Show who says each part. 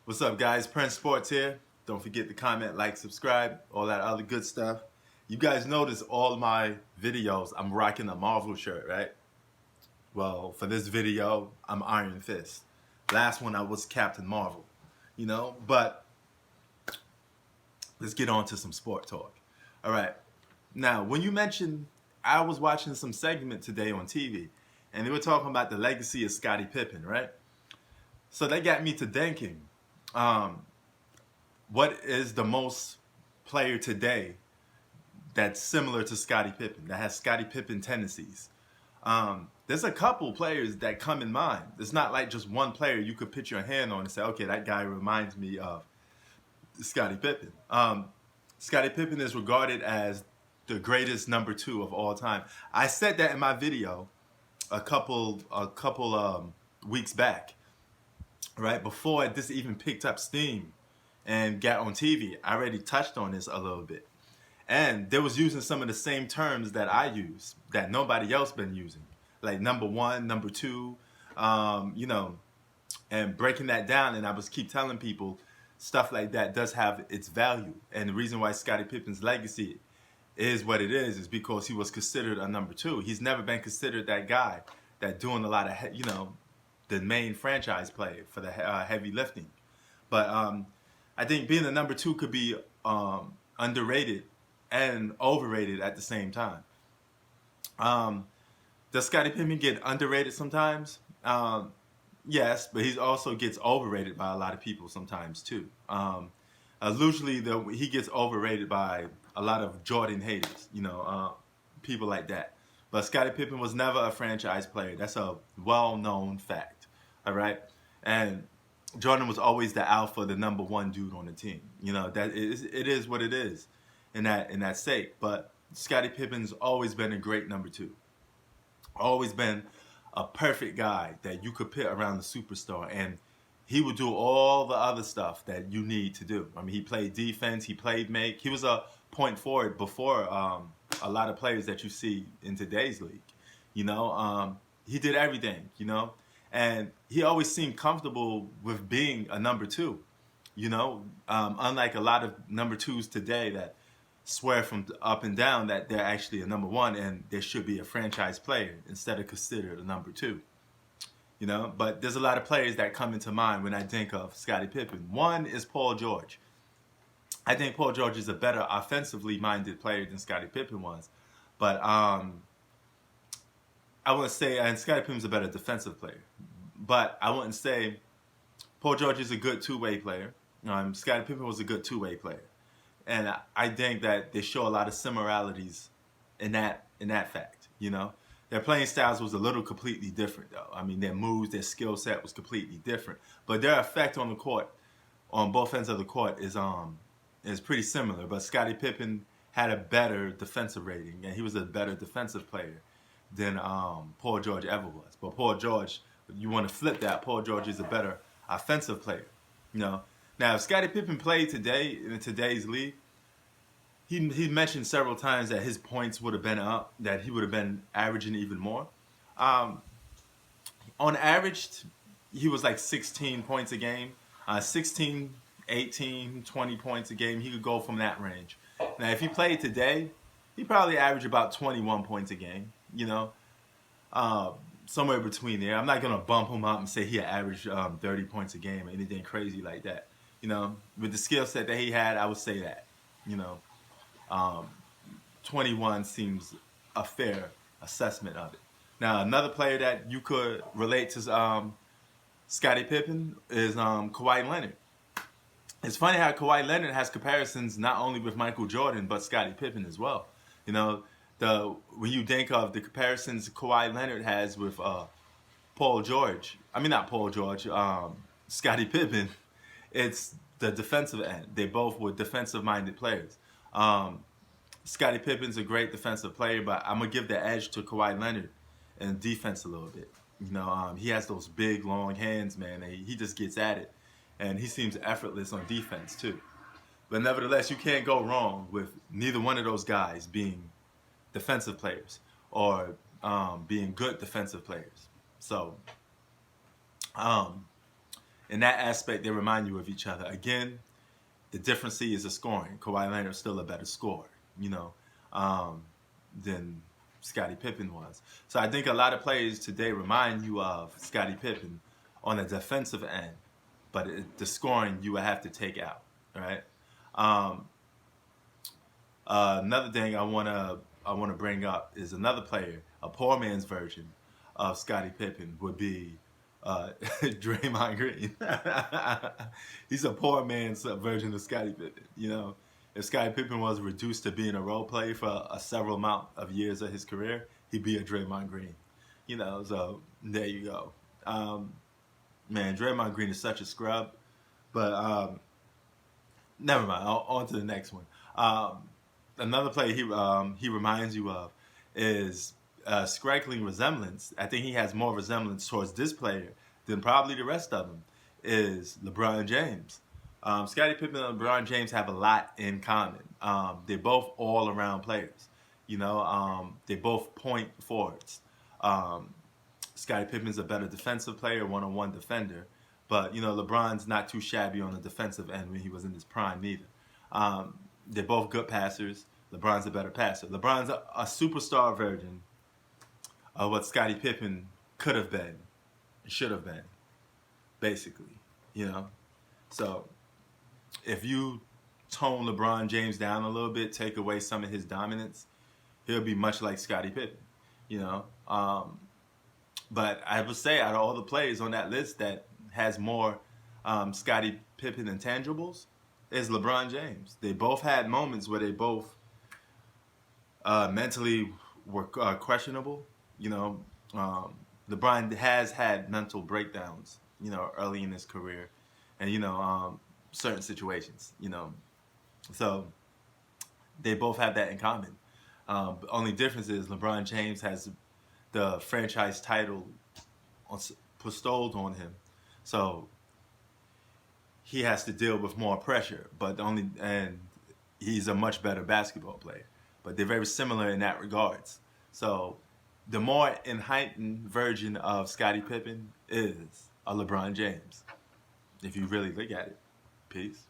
Speaker 1: What's up, guys? Prince Sports here. Don't forget to comment, like, subscribe, all that other good stuff. You guys notice all my videos, I'm rocking a Marvel shirt, right? Well, for this video, I'm Iron Fist. Last one, I was Captain Marvel, But let's get on to some sport talk. All right. Now, when you mentioned, I was watching some segment today on TV, and they were talking about the legacy of Scottie Pippen, right? So that got me to thinking, um, what is the most player today that's similar to Scottie Pippen, that has Scottie Pippen tendencies? There's a couple players that come in mind. It's not like just one player you could put your hand on and say, okay, that guy reminds me of Scottie Pippen. Scottie Pippen is regarded as the greatest number two of all time. I said that in my video a couple weeks back, right before this even picked up steam and got on TV. I already touched on this a little bit. And they was using some of the same terms that I use that nobody else been using, like number one, number two, you know, and breaking that down. And I was keep telling people stuff like that does have its value. And the reason why Scottie Pippen's legacy is what it is because he was considered a number two. He's never been considered that guy that doing a lot of, the main franchise play for the heavy lifting. But I think being a number two could be underrated and overrated at the same time. Does Scottie Pippen get underrated sometimes? Yes, but he also gets overrated by a lot of people sometimes too. Usually, he gets overrated by a lot of Jordan haters, people like that. But Scottie Pippen was never a franchise player. That's a well-known fact. All right, and Jordan was always the alpha, the number one dude on the team. It is what it is in that sake. But Scottie Pippen's always been a great number two. Always been a perfect guy that you could put around the superstar, and he would do all the other stuff that you need to do. I mean, he played defense, he played make. He was a point forward before a lot of players that you see in today's league. He did everything. And he always seemed comfortable with being a number two. Unlike a lot of number twos today that swear from up and down that they're actually a number one and they should be a franchise player instead of considered a number two. But there's a lot of players that come into mind when I think of Scottie Pippen. One is Paul George. I think Paul George is a better offensively minded player than Scottie Pippen was. But I wouldn't say, and Scottie Pippen's a better defensive player. But I wouldn't say Paul George is a good two-way player. Scottie Pippen was a good two-way player. And I think that they show a lot of similarities in that fact, Their playing styles was a little completely different, though. I mean, their moves, their skill set was completely different. But their effect on the court, on both ends of the court, is pretty similar. But Scottie Pippen had a better defensive rating, and he was a better defensive player than Paul George ever was. But Paul George, you want to flip that, Paul George is a better offensive player, Now, if Scottie Pippen played today in today's league, he mentioned several times that his points would have been up, that he would have been averaging even more. On average, he was like 16 points a game, 16, 18, 20 points a game. He could go from that range. Now, if he played today, he'd probably average about 21 points a game, somewhere between there. I'm not going to bump him up and say he averaged 30 points a game or anything crazy like that. With the skill set that he had, I would say that, 21 seems a fair assessment of it. Now, another player that you could relate to Scottie Pippen is Kawhi Leonard. It's funny how Kawhi Leonard has comparisons not only with Michael Jordan, but Scottie Pippen as well. When you think of the comparisons Kawhi Leonard has with Scottie Pippen, it's the defensive end. They both were defensive-minded players. Scottie Pippen's a great defensive player, but I'm going to give the edge to Kawhi Leonard in defense a little bit. He has those big, long hands, man. He just gets at it. And he seems effortless on defense, too. But nevertheless, you can't go wrong with neither one of those guys being defensive players or being good defensive players. So, in that aspect, they remind you of each other. Again, the difference is the scoring. Kawhi Leonard is still a better scorer, you know, than Scottie Pippen was. So I think a lot of players today remind you of Scottie Pippen on the defensive end, but the scoring you would have to take out, right? Um, Another thing I wanna bring up is another player, a poor man's version of Scottie Pippen would be Draymond Green. He's a poor man's version of Scottie Pippen. You know, if Scottie Pippen was reduced to being a role player for a several amount of years of his career, he'd be a Draymond Green. You know, so there you go. Um, Man, Draymond Green is such a scrub, but never mind. On to the next one. Another player he reminds you of is striking resemblance. I think he has more resemblance towards this player than probably the rest of them. Is LeBron James. Scottie Pippen and LeBron James have a lot in common. They're both all-around players. You know, they both point forwards. Um, Scottie Pippen's a better defensive player, one-on-one defender. But, you know, LeBron's not too shabby on the defensive end when he was in his prime either. They're both good passers. LeBron's a better passer. LeBron's a superstar version of what Scottie Pippen could have been, should have been, basically. You know? So, if you tone LeBron James down a little bit, take away some of his dominance, he'll be much like Scottie Pippen. You know? But I would say out of all the players on that list that has more Scottie Pippen intangibles is LeBron James. They both had moments where they both mentally were questionable. You know, LeBron has had mental breakdowns, you know, early in his career, and you know, certain situations. You know, so they both have that in common. The only difference is LeBron James has the franchise title bestowed on him, so he has to deal with more pressure. But he's a much better basketball player. But they're very similar in that regards. So the more enlightened version of Scottie Pippen is a LeBron James, if you really look at it. Peace.